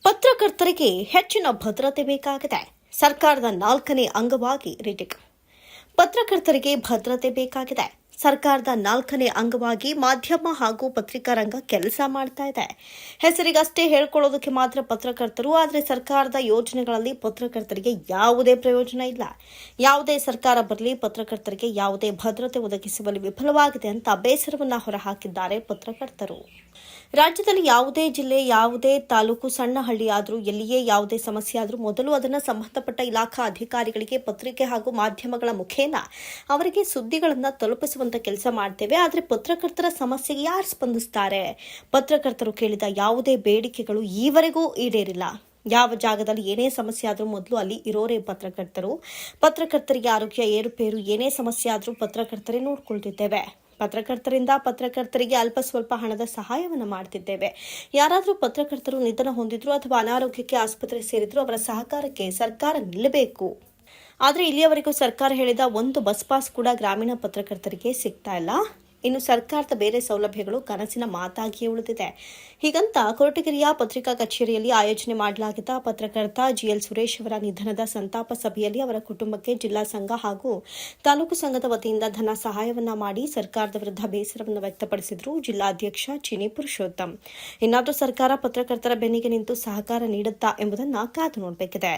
ಪತ್ರಕರ್ತರಿಗೆ ಹೆಚ್ಚಿನ ಭದ್ರತೆ ಬೇಕಾಗಿದೆ. ಸರ್ಕಾರದ 4ನೇ ಅಂಗವಾಗಿ ರಿಟಿಕ್. ಪತ್ರಕರ್ತರಿಗೆ ಭದ್ರತೆ ಬೇಕಾಗಿದೆ. ಸರ್ಕಾರದ 4ನೇ ಅಂಗವಾಗಿ ಮಾಧ್ಯಮ ಹಾಗೂ ಪತ್ರಿಕಾ ರಂಗ ಕೆಲಸ ಮಾಡ್ತಾ ಇದೆ. ಹೆಸರಿಗಷ್ಟೇ ಹೇಳ್ಕೊಳ್ಳೋದಕ್ಕೆ ಮಾತ್ರ ಪತ್ರಕರ್ತರು, ಆದರೆ ಸರ್ಕಾರದ ಯೋಜನೆಗಳಲ್ಲಿ ಪತ್ರಕರ್ತರಿಗೆ ಯಾವುದೇ ಪ್ರಯೋಜನ ಇಲ್ಲ. ಯಾವುದೇ ಸರ್ಕಾರ ಬರಲಿ, ಪತ್ರಕರ್ತರಿಗೆ ಯಾವುದೇ ಭದ್ರತೆ ಒದಗಿಸುವಲ್ಲಿ ವಿಫಲವಾಗಿದೆ ಅಂತ ಬೇಸರವನ್ನ ಹೊರಹಾಕಿದ್ದಾರೆ ಪತ್ರಕರ್ತರು. ರಾಜ್ಯದಲ್ಲಿ ಯಾವುದೇ ಜಿಲ್ಲೆ, ಯಾವುದೇ ತಾಲೂಕು, ಸಣ್ಣ ಹಳ್ಳಿ ಆದರೂ, ಎಲ್ಲಿಯೇ ಯಾವುದೇ ಸಮಸ್ಯೆ ಆದರೂ ಮೊದಲು ಅದನ್ನು ಸಂಬಂಧಪಟ್ಟ ಇಲಾಖಾ ಅಧಿಕಾರಿಗಳಿಗೆ ಪತ್ರಿಕೆ ಹಾಗೂ ಮಾಧ್ಯಮಗಳ ಮುಖೇನ ಅವರಿಗೆ ಸುದ್ದಿಗಳನ್ನು ತಲುಪಿಸುವಂತ ಕೆಲಸ ಮಾಡ್ತೇವೆ. ಆದರೆ ಪತ್ರಕರ್ತರ ಸಮಸ್ಯೆಗೆ ಯಾರು ಸ್ಪಂದಿಸ್ತಾರೆ? ಪತ್ರಕರ್ತರು ಕೇಳಿದ ಯಾವುದೇ ಬೇಡಿಕೆಗಳು ಈವರೆಗೂ ಈಡೇರಿಲ್ಲ. ಯಾವ ಜಾಗದಲ್ಲಿ ಏನೇ ಸಮಸ್ಯೆ ಆದರೂ ಮೊದಲು ಅಲ್ಲಿ ಇರೋರೇ ಪತ್ರಕರ್ತರು. ಪತ್ರಕರ್ತರಿಗೆ ಆರೋಗ್ಯ ಏರುಪೇರು ಏನೇ ಸಮಸ್ಯೆ ಆದರೂ ಪತ್ರಕರ್ತರೇ ನೋಡ್ಕೊಳ್ತಿದ್ದೇವೆ. ಪತ್ರಕರ್ತರಿಂದ ಪತ್ರಕರ್ತರಿಗೆ ಅಲ್ಪ ಸ್ವಲ್ಪ ಹಣದ ಸಹಾಯವನ್ನು ಮಾಡ್ತಿದ್ದೇವೆ. ಯಾರಾದರೂ ಪತ್ರಕರ್ತರು ನಿಧನ ಹೊಂದಿದ್ರು ಅಥವಾ ಅನಾರೋಗ್ಯಕ್ಕೆ ಆಸ್ಪತ್ರೆ ಸೇರಿದ್ರು ಅವರ ಸಹಕಾರಕ್ಕೆ ಸರ್ಕಾರ ನಿಲ್ಲಬೇಕು. ಆದರೆ ಇಲ್ಲಿಯವರೆಗೂ ಸರ್ಕಾರ ಹೇಳಿದ ಒಂದು ಬಸ್ ಪಾಸ್ ಕೂಡ ಗ್ರಾಮೀಣ ಪತ್ರಕರ್ತರಿಗೆ ಸಿಗ್ತಾ ಇಲ್ಲ. ಇನ್ನು ಸರ್ಕಾರದ ಬೇರೆ ಸೌಲಭ್ಯಗಳು ಕನಸಿನ ಮಾತಾಗಿಯೇ ಉಳಿದಿದೆ. ಹೀಗಂತ ಕೊರಟಗೆರೆಯ ಪತ್ರಿಕಾ ಕಚೇರಿಯಲ್ಲಿ ಆಯೋಜನೆ ಮಾಡಲಾಗಿದ್ದ ಪತ್ರಕರ್ತ ಜಿಎಲ್ ಸುರೇಶ್ ಅವರ ನಿಧನದ ಸಂತಾಪ ಸಭೆಯಲ್ಲಿ ಅವರ ಕುಟುಂಬಕ್ಕೆ ಜಿಲ್ಲಾ ಸಂಘ ಹಾಗೂ ತಾಲೂಕು ಸಂಘದ ವತಿಯಿಂದ ಧನ ಸಹಾಯವನ್ನ ಮಾಡಿ ಸರ್ಕಾರದ ವಿರುದ್ಧ ಬೇಸರವನ್ನು ವ್ಯಕ್ತಪಡಿಸಿದರು ಜಿಲ್ಲಾಧ್ಯಕ್ಷ ಚಿನಿ ಪುರುಷೋತ್ತಮ್. ಇನ್ನಾದರೂ ಸರ್ಕಾರ ಪತ್ರಕರ್ತರ ಬೆನ್ನಿಗೆ ನಿಂತು ಸಹಕಾರ ನೀಡುತ್ತಾ ಎಂಬುದನ್ನು ಕಾದು ನೋಡಬೇಕಿದೆ.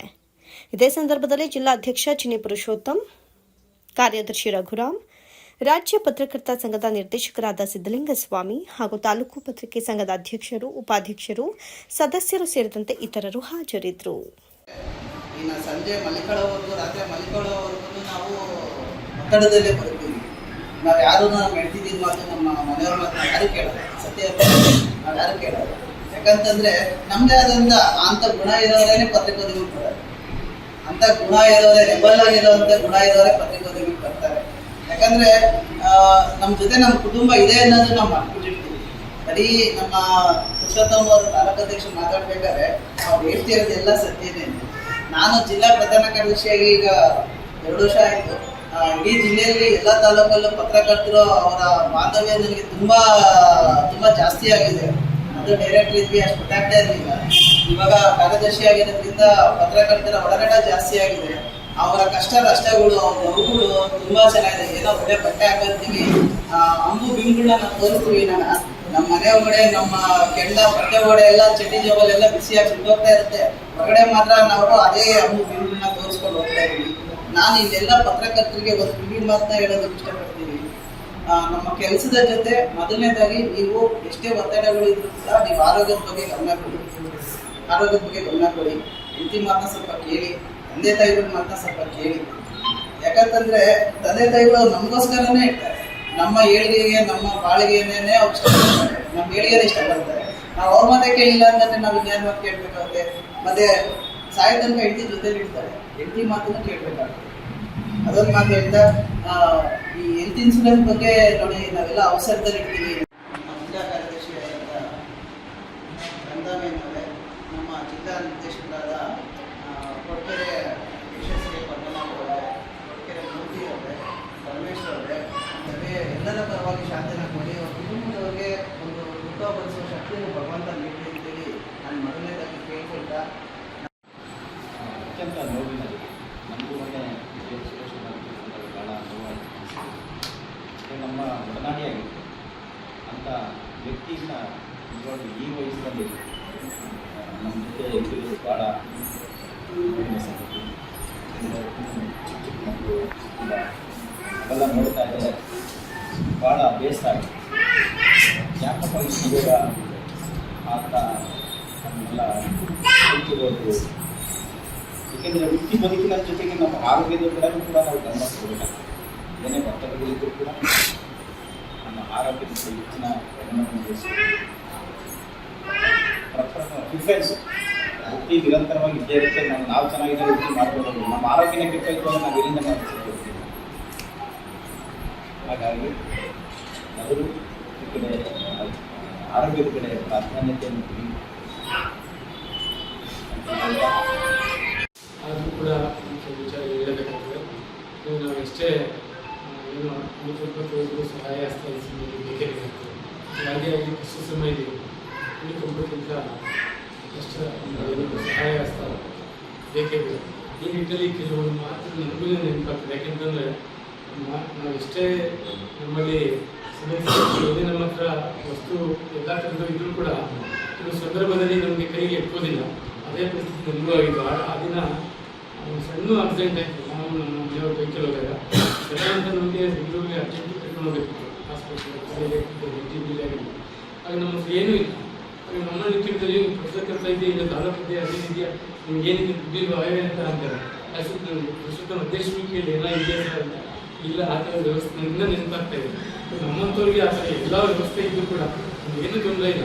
ಇದೇ ಸಂದರ್ಭದಲ್ಲಿ ಜಿಲ್ಲಾಧ್ಯಕ್ಷ ಚಿನಿ ಪುರುಷೋತ್ತಮ್, ಕಾರ್ಯದರ್ಶಿ ರಘುರಾಮ್, ರಾಜ್ಯ ಪತ್ರಕರ್ತ ಸಂಘದ ನಿರ್ದೇಶಕರಾದ ಸಿದ್ದಲಿಂಗಸ್ವಾಮಿ ಹಾಗೂ ತಾಲೂಕು ಪತ್ರಿಕೆ ಸಂಘದ ಅಧ್ಯಕ್ಷರು, ಉಪಾಧ್ಯಕ್ಷರು, ಸದಸ್ಯರು ಸೇರಿದಂತೆ ಇತರರು ಹಾಜರಿದ್ದರು. ಸಂಜೆ ಮಲಿಕೊಳ್ಳೋವರೆಗೂ, ರಾತ್ರಿ ಮಲಿಕೊಳ್ಳೋವರೆಗೂ ನಾವು ಒತ್ತಡದಲ್ಲೇ ಬರ್ತೀವಿ. ನಾವು ಯಾರು ಮೆಡ್ತಿದ್ದೀವಿ ಮಾತು ನಮ್ಮ ಮನೆಯವ್ರ ಮಾತು ಯಾರು ಕೇಳೋದು, ಸತ್ಯ ನಾವು ಯಾರು ಕೇಳೋದು. ಯಾಕಂತಂದ್ರೆ ನಮ್ಮದೇ ಆದಂಥ ಅಂಥ ಗುಣ ಇರೋರೇ ಪತ್ರಿಕೋದ್ಯಮಕ್ಕೆ ಬರೋದು. ಅಂಥ ಗುಣ ಇರೋರೇ, ರೆಬಲ್ ಆಗಿರೋಂಥ ಗುಣ ಇರೋರೇ ಪತ್ರಿಕೋದ್ಯಮಕ್ಕೆ ಬರ್ತಾರೆ. ಯಾಕಂದ್ರೆ ನಮ್ಮ ಜೊತೆ ನಮ್ಮ ಕುಟುಂಬ ಇದೆ ಅನ್ನೋದು ನಾವು ಮಾಡ್ಬಿಟ್ಟಿರ್ತೀವಿ. ಬರೀ ನಮ್ಮ ಪುರುಷೋತ್ತಮ ಅವರು ತಾಲೂಕಾಧ್ಯಕ್ಷರು ಮಾತಾಡ್ಬೇಕಾದ್ರೆ ಅವ್ರು ಹೇಳ್ತಿರೋದೆಲ್ಲ ಸತ್ಯನೇ. ನಾನು ಜಿಲ್ಲಾ ಪ್ರಧಾನ ಕಾರ್ಯದರ್ಶಿಯಾಗಿ ಈಗ 2 ವರ್ಷ ಆಯಿತು. ಇಡೀ ಜಿಲ್ಲೆಯಲ್ಲಿ ಎಲ್ಲ ತಾಲೂಕಲ್ಲೂ ಪತ್ರಕರ್ತರು ಅವರ ಬಾಂಧವ್ಯ ನನಗೆ ತುಂಬ ಜಾಸ್ತಿ ಆಗಿದೆ. ಅದು ಡೈರೆಕ್ಟ್ ಇದ್ವಿ ಅಷ್ಟು ಗೊತ್ತಾಗ್ತಾ ಇರಲಿಲ್ಲ. ಇವಾಗ ಕಾರ್ಯದರ್ಶಿ ಆಗಿರೋದ್ರಿಂದ ಪತ್ರಕರ್ತರ ಒಳಗಡೆ ಜಾಸ್ತಿ ಆಗಿದೆ. ಅವರ ಕಷ್ಟ ನಷ್ಟಗಳು, ಅವ್ರ ನೋವುಗಳು ತುಂಬ ಚೆನ್ನಾಗಿದೆ. ಏನೋ ಒಳ್ಳೆ ಬಟ್ಟೆ ಹಾಕೋತೀವಿ, ಅಂಬು ಬಿಂಗುಗಳನ್ನ ನಾವು ತೋರಿಸ್ತೀವಿ. ನಮ್ಮ ಮನೆ ಒಳಗಡೆ ನಮ್ಮ ಕೆಂಡ ಬಟ್ಟೆ ಒಳಗಡೆ ಎಲ್ಲ ಚಡ್ಡಿ ಜೋಬಲೆಲ್ಲ ಬಿಸಿಯಾಗಿ ಸುಟ್ಟೋಗ್ತಾ ಇರುತ್ತೆ. ಹೊರಗಡೆ ಮಾತ್ರ ನಾವು ಅದೇ ಅಂಬು ಬಿಂಗುಗಳನ್ನ ತೋರಿಸ್ಕೊಂಡು ಹೋಗ್ತಾ ಇದ್ದೀವಿ. ನಾನು ಇಲ್ಲೆಲ್ಲ ಪತ್ರಕರ್ತರಿಗೆ ಒಂದು ಕಿವಿ ಮಾತನ್ನ ಹೇಳೋದಕ್ಕೆ ಇಷ್ಟಪಡ್ತೀನಿ. ನಮ್ಮ ಕೆಲಸದ ಜೊತೆ ಮೊದಲನೇದಾಗಿ ನೀವು ಎಷ್ಟೇ ಒತ್ತಡಗಳು ಇದ್ರೂ ಕೂಡ ನೀವು ಆರೋಗ್ಯದ ಬಗ್ಗೆ ಗಮನ ಕೊಡಿ. ಹೆಂಡತಿ ಮಾತನ್ನ ಸ್ವಲ್ಪ ಕೇಳಿ, ತಂದೆ ತಾಯಿಗಳ ಮಾತನ್ನ ಸ್ವಲ್ಪ ಕೇಳಿ. ಯಾಕಂತಂದ್ರೆ ತಂದೆ ತಾಯಿಗಳು ನಮಗೋಸ್ಕರನೇ ಇರ್ತಾರೆ. ನಮ್ಮ ಏಳಿಗೆಗೆ, ನಮ್ಮ ಬಾಳಿಗೆನೇ ಅವ್ರು ಇಷ್ಟಪಡ್ತಾರೆ, ನಮ್ಮ ಏಳಿಗೆನೇ ಇಷ್ಟಪಡ್ತಾರೆ. ನಾವು ಅವ್ರ ಮಾತೇ ಕೇಳಿಲ್ಲ ಅಂತಂದ್ರೆ ನಾವು ಇನ್ಯಾರ ಮಾತು ಕೇಳಬೇಕಾಗುತ್ತೆ. ಮತ್ತೆ ಸಾಯ ತನಕ ಹೆಂಡತಿ ಜೊತೆಲಿ ಇರ್ತಾರೆ, ಹೆಂಡತಿ ಮಾತನ್ನು ಕೇಳಬೇಕಾಗುತ್ತೆ. ಅದೊಂದು ಮಾತು ಹೇಳ್ತಾ, ಈ ಹೆಲ್ತ್ ಇನ್ಶೂರೆನ್ಸ್ ಬಗ್ಗೆ ನೋಡಿ, ನಾವೆಲ್ಲ ಅವಸರದಲ್ಲಿ ಇರ್ತೀವಿ. ನಮ್ಮ ಜಿಲ್ಲಾ ಕಾರ್ಯದರ್ಶಿಯಾದಂಥ ರಂಗಮೇನವರೇ, ನಮ್ಮ ಜಿಲ್ಲಾ ನಿರ್ದೇಶಕರಾದ ಕೊರಟಗೆರೆ ಯಶಸ್ವಿ ಪದ್ಮನಾಭ ಅವರೇ, ಕೊರಟಗೆರೆ ಮೂರ್ತಿ ಅವರೇ, ಪರಮೇಶ್ವರ್ ಅವರೇ, ಮತ್ತು ಎಲ್ಲರ ಪರವಾಗಿ ಶಾಂತಿನ ಕೊಡಿ. ಅವ್ರ ಕುಟುಂಬದವರಿಗೆ ಒಂದು ದುಃಖ ಭರಿಸುವ ಶಕ್ತಿಯನ್ನು ಭಗವಂತ ನೀಡಿ ಅಂತೇಳಿ ನಾನು ಮೊದಲನೇದಾಗಿ ಕೇಳ್ಕೊಳ್ತಾ, ಅತ್ಯಂತ ನೋವಿನಲ್ಲಿ ನಮಗೂ ಮೊನ್ನೆ ಭಾಳ ನೋವಾಯಿತು. ನಮ್ಮ ಒಡನಾಡಿಯಾಗಿತ್ತು ಅಂಥ ವ್ಯಕ್ತಿಯಿಂದ ನಿಜವಾಗ್ಲೂ ಈ ವಯಸ್ಸಿನಲ್ಲಿ ನಮ್ಮ ಜೊತೆ ಇದ್ದಿದ್ದು ಭಾಳ ಸಂಗತಿ. ಚಿಕ್ಕ ಮಕ್ಕಳು ತುಂಬ ಅವೆಲ್ಲ ನೋಡ್ತಾ ಇದ್ದರೆ ಭಾಳ ಬೇಸರ ಆಗಿದೆ. ಯಾಕಪ್ಪ ಇಷ್ಟು ಬೇಗ ಅಂತ ನಮ್ಮೆಲ್ಲ ಕಲ್ತಿರೋದು. ಏಕೆಂದರೆ ವೃತ್ತಿ ಬದುಕಿನ ಜೊತೆಗೆ ನಮ್ಮ ಆರೋಗ್ಯದ ಕಡೆಯೂ ಕೂಡ ನಾವು ಗಮನ ಕೊಡಬೇಕಾಗ್ತದೆ. ಏನೇ ಒತ್ತಡಗಳಿದ್ದರೂ ಕೂಡ ನಮ್ಮ ಆರೋಗ್ಯದ ಹೆಚ್ಚಿನ ಗಮನವನ್ನು ಪ್ರಿಫರೆನ್ಸ್ ವೃತ್ತಿ ನಿರಂತರವಾಗಿ ಇದ್ದೇ ಇರುತ್ತೆ. ನಾವು ಚೆನ್ನಾಗಿದ್ದರೆ ವೃತ್ತಿ ಮಾಡ್ಬೋದು. ನಮ್ಮ ಆರೋಗ್ಯನೇ ಕೆಟ್ಟೋಯ್ತು ಅಂದರೆ ನಾವು ಎಲ್ಲಿಂದ ಮಾಡ್ತಿರ್ತೀವಿ. ಹಾಗಾಗಿ ಮೊದಲು ಈ ಕಡೆ ಆರೋಗ್ಯದ ಕಡೆ ಪ್ರಾಧಾನ್ಯತೆಯನ್ನು ಕೊಡಿ. ಆದರೂ ಕೂಡ ವಿಚಾರ ಹೇಳಬೇಕಾಗ್ತದೆ. ನಾವು ಎಷ್ಟೇ ಏನು ಅನುಕೂಲಕ್ಕೂ ಸಹಾಯ ಹಸ್ತಾಯಿಸಿ ಬೇಕೇ ಬೇಕಾಗ್ತದೆ. ಹಾಗಾಗಿ ಕಷ್ಟ ಸಮಯದಲ್ಲಿ ಉಳಿಕೊಂಬಕ್ಕಿಂತ ಕಷ್ಟ ಒಂದು ಸಹಾಯ ಹಸ್ತ ಬೇಕೇ ಬೇಕು. ಈ ನಿಟ್ಟಿನಲ್ಲಿ ಕೆಲವೊಂದು ಮಾತ್ರ ನನಗೂ ನೆನಪಾಗ್ತದೆ. ಯಾಕೆಂತಂದರೆ ನಾವು ಎಷ್ಟೇ ನಮ್ಮಲ್ಲಿ ಸಮಸ್ಯೆ ನಮ್ಮ ಹತ್ರ ವಸ್ತು ಎಲ್ಲ ಥರದ್ದು ಇದ್ರೂ ಕೂಡ ಕೆಲವು ಸಂದರ್ಭದಲ್ಲಿ ನಮಗೆ ಕೈಗೆ ಎಟ್ಕೋದಿಲ್ಲ. ಅದೇ ಪರಿಸ್ಥಿತಿ ನನಗೂ ಆಗಿದ್ದು. ಆ ದಿನ ಒಂದು ಸಣ್ಣ ಆಕ್ಸಿಡೆಂಟ್ ಆಯಿತು. ನಾವು ನಮ್ಮ ಮನೆಯವ್ರ ಬೈಕಲ್ಲಿ ಹೋದಾಗ ಅಂತ ನಮಗೆ ಬೆಂಗಳೂರಿಗೆ ಅರ್ಜೆಂಟ್ ಕರ್ಕೊಂಡು ಹೋಗಬೇಕಿತ್ತು ಹಾಸ್ಪಿಟ್ಲಿಗೆ ಆಗಿತ್ತು. ಆಗ ನಮ್ಮ ಹತ್ರ ಏನೂ ಇಲ್ಲ. ಆಗ ನಮ್ಮಲ್ಲಿ ಕೇಳಿದ್ರೆ ಪತ್ರಕರ್ತ ಇದೆ, ಇಲ್ಲ ತಾಲೂಕು ಇದೆ, ಅದೇನಿದೆಯಾ, ನಿಮ್ಗೆ ಏನಿದೆ ದುಡ್ಡಿಲ್ವ ಅವೇ ಅಂತ ಅಂತಾರೆ. ಪ್ರಸ್ತುತ ಅಧ್ಯಕ್ಷರು ಕೇಳಿ ಎಲ್ಲ ಇದೆ ಅಂತ. ಇಲ್ಲ, ಆ ಥರ ವ್ಯವಸ್ಥೆ ನನಗೆ ನೆನಪಾಗ್ತಾ ಇದೆ. ನಮ್ಮಂಥವ್ರಿಗೆ ಆ ಥರ ಎಲ್ಲ ವ್ಯವಸ್ಥೆ ಇದ್ದರೂ ಕೂಡ ಏನೂ ತೊಂದರೆ ಇಲ್ಲ.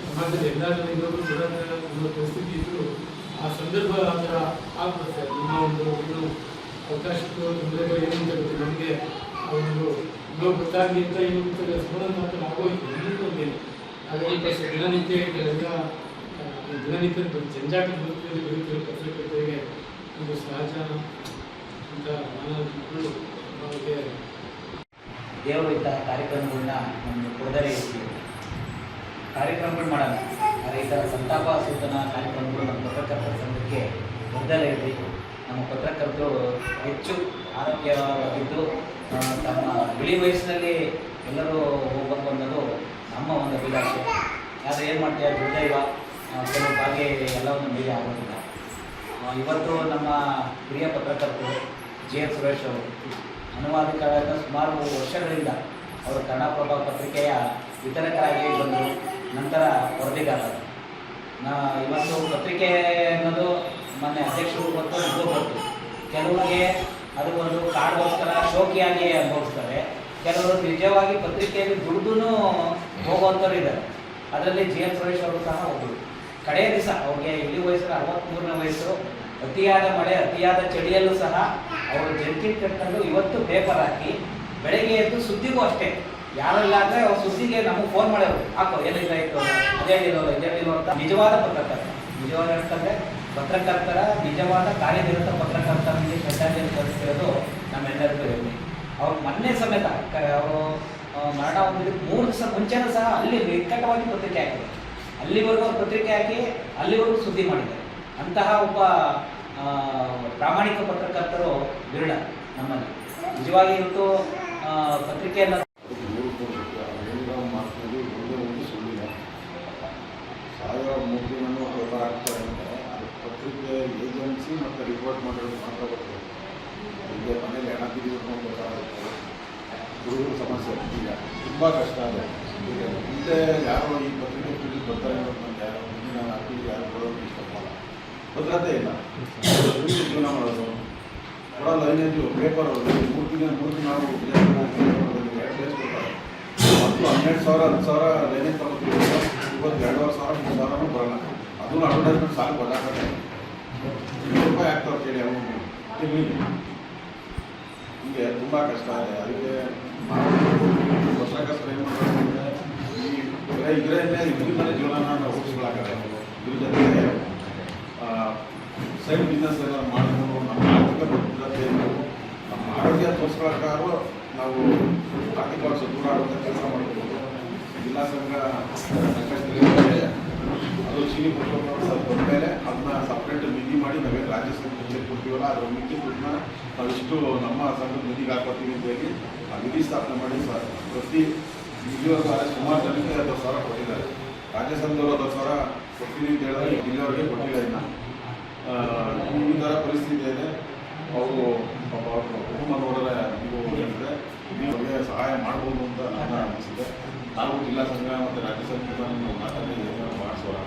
ಸಮಾಜದಲ್ಲಿ ಎಲ್ಲ ಜನ ಇನ್ನೊಬ್ರು ಕೂಡ ನಮ್ಮ ಪರಿಸ್ಥಿತಿ ಇದ್ದರೂ ಆ ಸಂದರ್ಭ ಆ ಥರ ಆಗ್ಬಿಡುತ್ತೆ. ನಿಮ್ಮ ಒಂದು ಏನು ಅವಕಾಶಗಳು ತೊಂದರೆಗಳು ಏನು ಅಂತ ಗೊತ್ತಿಲ್ಲ ನಮಗೆ. ಆ ಒಂದು ಇನ್ನೂ ಗೊತ್ತಾಗಲಿ ಅಂತ ಏನು ಗೊತ್ತಿಲ್ಲ ಸಂಬಂಧ ಮಾತ್ರ ಆಗೋಯ್ತು. ಇನ್ನೂ ಒಂದೇನು ಹಾಗಾಗಿ ದಿನನಿತ್ಯ ದಿನನಿತ್ಯದ ಜಂಜಾಟದ ಬದುಕಿನಲ್ಲಿ ಬದುಕಿರೋ ಪತ್ರಕರ್ತರಿಗೆ ಒಂದು ಸಹಜ ಅಂತ ನಾನು ತಿಳ್ಕೊಂಡು ಅವರಿಗೆ ದೇವರು ಇಂತಹ ಕಾರ್ಯಕ್ರಮಗಳನ್ನ ನಮ್ಮನ್ನು ಕೊಡದರೆ ಕಾರ್ಯಕ್ರಮಗಳು ಮಾಡೋಣ. ಆದರೆ ಈ ಥರ ಸಂತಾಪ ಸೂಚನ ಕಾರ್ಯಕ್ರಮಗಳು ನಮ್ಮ ಪತ್ರಕರ್ತರ ಸಂಘಕ್ಕೆ ಕೊಡದಲೇ ಇರಬೇಕು. ನಮ್ಮ ಪತ್ರಕರ್ತರು ಹೆಚ್ಚು ಆರೋಗ್ಯವಾಗಿದ್ದು ತಮ್ಮ ಇಳಿ ವಯಸ್ಸಿನಲ್ಲಿ ಎಲ್ಲರೂ ಹೋಗ್ಬೇಕು ಅನ್ನೋದು ನಮ್ಮ ಒಂದು ಅಭಿಲಾಷೆ. ಆದರೆ ಏನು ಮಾಡ್ತೀವಿ, ದುರ್ದೈವ ಕೆಲವು ಭಾಗ್ಯ ಎಲ್ಲವನ್ನು ಮೀರಿ ಆಗೋದಿಲ್ಲ. ಇವತ್ತು ನಮ್ಮ ಹಿರಿಯ ಪತ್ರಕರ್ತರು JF ಸುರೇಶ್ ಅವರು ಅನುವಾದಕರಾದ ಸುಮಾರು ವರ್ಷಗಳಿಂದ ಅವರು ಕನ್ನಡಪ್ರಭ ಪತ್ರಿಕೆಯ ವಿತರಕರಾಗಿ ಬಂದರು. ನಂತರ ವರದಿಗಾರರು. ಇವತ್ತು ಪತ್ರಿಕೆ ಅನ್ನೋದು ಮೊನ್ನೆ ಅಧ್ಯಕ್ಷರು ಗೊತ್ತು, ಇದು ಗೊತ್ತು. ಕೆಲವರಿಗೆ ಅದು ಒಂದು ಕಾಡುಗೋಸ್ಕರ ಶೋಕಿಯಾಗಿ ಅನುಭವಿಸ್ತಾರೆ. ಕೆಲವರು ನಿಜವಾಗಿ ಪತ್ರಿಕೆಯಲ್ಲಿ ದುಡ್ದು ಹೋಗುವಂಥವ್ರು ಇದ್ದಾರೆ. ಅದರಲ್ಲಿ JF ಸುರೇಶ್ ಅವರು ಸಹ ಒಬ್ಬರು. ಕಡೆಯ ದಿವಸ ಅವ್ರಿಗೆ ಇಳಿ ವಯಸ್ಸು 63ನೇ ವಯಸ್ಸು. ಅತಿಯಾದ ಮಳೆ, ಅತಿಯಾದ ಚಳಿಯಲ್ಲೂ ಸಹ ಅವರು ಜರ್ಕಿಟ್ ಕಟ್ಕೊಂಡು ಇವತ್ತು ಪೇಪರ್ ಹಾಕಿ ಬೆಳಗ್ಗೆ ಎದ್ದು ಸುದ್ದಿಗೂ ಅಷ್ಟೇ ಯಾರೆಲ್ಲ ಅಂದರೆ ಅವ್ರ ಸುದ್ದಿಗೆ ನಮಗೆ ಫೋನ್ ಮಾಡೋರು, ಹಾಕೋ ಏನಿಲ್ಲ ಇತ್ತು ಅದೇನಿರೋಲ್ಲ ಇದೇನಿಲ್ಲ ಅಂತ. ನಿಜವಾದ ಪತ್ರಕರ್ತ, ನಿಜವಾದ ಹೇಳ್ತಂದರೆ ಪತ್ರಕರ್ತರ ನಿಜವಾದ ಕಾರ್ಯನಿರತ ಪತ್ರಕರ್ತನಿಗೆ ಶ್ರದ್ಧಾಂಜಲಿ ಸಲ್ಲಿಸಿರೋದು ನಮ್ಮೆಲ್ಲರಿಗೂ ಹೆಮ್ಮೆ. ಅವ್ರು ಮೊನ್ನೆ ಸಮೇತ ಅವರು ಮರಣ ಹೊಂದಿದ್ದು 3 ದಿವಸ ಮುಂಚೆನೂ ಸಹ ಅಲ್ಲಿ ನಿಕಟವಾಗಿ ಪತ್ರಿಕೆ ಹಾಕಿದ್ರು. ಅಲ್ಲಿವರೆಗೂ ಅವ್ರು ಪತ್ರಿಕೆ ಹಾಕಿ ಅಲ್ಲಿವರೆಗೂ ಸುದ್ದಿ ಮಾಡಿದ್ದಾರೆ. ಅಂತಹ ಒಬ್ಬ ಪ್ರಾಮಾಣಿಕ ಪತ್ರಕರ್ತರು ವಿರಳ ನಮ್ಮಲ್ಲಿ. ನಿಜವಾಗಿ ಇವತ್ತು ಪತ್ರಿಕೆಯನ್ನು ಸಾವಯವ ಮೂರ್ತಿಯನ್ನು ವ್ಯವಹಾರ ಆಗ್ತಾರೆ ಅಂದರೆ ಅದು ಪತ್ರಿಕೆ ಏಜೆನ್ಸಿ ಮತ್ತು ರಿಪೋರ್ಟ್ ಮಾಡೋದು ಮಾತ್ರ ಬರ್ತದೆ. ಈಗ ಮನೇಲಿ ಹಣ ಬಿದ್ದಿದ್ರು ಗೊತ್ತಾಗುತ್ತೆ. ಹುಡುಗರು ಸಮಸ್ಯೆ ಈಗ ತುಂಬ ಕಷ್ಟ ಇದೆ. ಈಗ ಮುಂದೆ ಯಾರೋ ಈ ಪತ್ರಿಕೆ ಫೀಲ್ಡ್ ಬರ್ತಾರೆ ಅನ್ನೋದು ನಮ್ಗೆ ಯಾರು ಮುಂದಿನ ಅಕ್ಕಿ ಯಾರು ಕೊಡೋದು ಇಷ್ಟಪಡಲ್ಲ. ಭದ್ರತೆ ಇಲ್ಲ. ಜೀವನ ಮಾಡೋದು ಕೊಡೋ ಲೈನೇಜು ಪೇಪರ್ 3 ದಿನ ನಾವು 2 ಡೇಸ್ ಕೊಡ್ತಾರೆ. ಮತ್ತು 12,000 10,000 ಲೈನೇಜ್ ತಗೋತೀವಿ. ಇವತ್ತು 2,500 3,000 ಬರೋಲ್ಲ. ಅದನ್ನು ಅಡ್ವರ್ಟೈಸ್ಮೆಂಟ್ ಸಾಕು ಬರೋಕ್ಕಾಗತ್ತೆ. ₹200 ಆಗ್ತಾವೆ ಕೇಳಿ ಅವನು ತಿಂಗಳಿಗೆ. ಹೀಗೆ ತುಂಬ ಕಷ್ಟ ಇದೆ. ಅದಕ್ಕೆ ಪತ್ರಕರ್ತರು ಏನು ಮಾಡೋದಂದರೆ ಇದರಲ್ಲೇ ಇದರಿಂದಲೇ ಜೀವನ ನಾವು ರೂಪಿಸ್ಕೊಳ್ಳೋಕ್ಕಾಗಲ್ಲ. ಇದ್ರ ಜೊತೆಗೆ ಸೈಡ್ ಬಿಸ್ನೆಸ್ ಎಲ್ಲ ಮಾಡಿಕೊಂಡು ನಮ್ಮ ಆರ್ಥಿಕ ಭದ್ರತೆ ನಮ್ಮ ಆರೋಗ್ಯ ತೋರಿಸ್ಕೊಳ್ಳೋಕ್ಕಾದ್ರೂ ನಾವು ಆರ್ಥಿಕವಾಗಿ ಸದೃಢ ಆಗುವಂಥ ಕೆಲಸ ಮಾಡ್ಬೋದು. ಜಿಲ್ಲಾ ಸಂಘ ಸಂಕಷ್ಟದಲ್ಲಿ ಅದು ಚೀನಿ ಬಂದ ಮೇಲೆ ಅದನ್ನ ಸಪ್ರೇಟ್ ನಿಧಿ ಮಾಡಿ ನಾವೇನು ರಾಜ್ಯ ಸಂಘಕ್ಕೆ ಕೊಡ್ತೀವಲ್ಲ ಅದರ ಮಿಕ್ಕಿ ದುಡ್ಡನ್ನ ನಾವಿಷ್ಟು ನಮ್ಮ ಸಂಘದ ನಿಧಿಗೆ ಹಾಕೋತೀವಿ ಅಂತ ಹೇಳಿ ಆ ನಿಧಿ ಸ್ಥಾಪನೆ ಮಾಡಿ ಪ್ರತಿ ಇಲ್ಲಿವರೆಗೂ ಆದರೆ ಸುಮಾರು ಜನಕ್ಕೆ 10,000 ಕೊಟ್ಟಿದ್ದಾರೆ. ರಾಜ್ಯ ಸಂಘದವರು 10,000 ಕೊಡ್ತೀನಿ ಅಂತ ಹೇಳಿದ್ರೆ ಇಲ್ಲಿವರೆಗೆ ಕೊಟ್ಟಿಲ್ಲ. ಇನ್ನು ಈ ಥರ ಪರಿಸ್ಥಿತಿ ಇದೆ. ಅವರು ಕುಟುಂಬ ನೋಡಿದ್ರೆ ನೀವು ಹೇಳಿದ್ರೆ ಅವ್ರಿಗೆ ಸಹಾಯ ಮಾಡ್ಬೋದು ಅಂತ ನನ್ನ ಅನಿಸಿದೆ. ನಾವು ಜಿಲ್ಲಾ ಸಂಘ ಮತ್ತು ರಾಜ್ಯ ಸಂಘ ಮಾತಾಡಿ ಮಾಡಿಸೋಣ.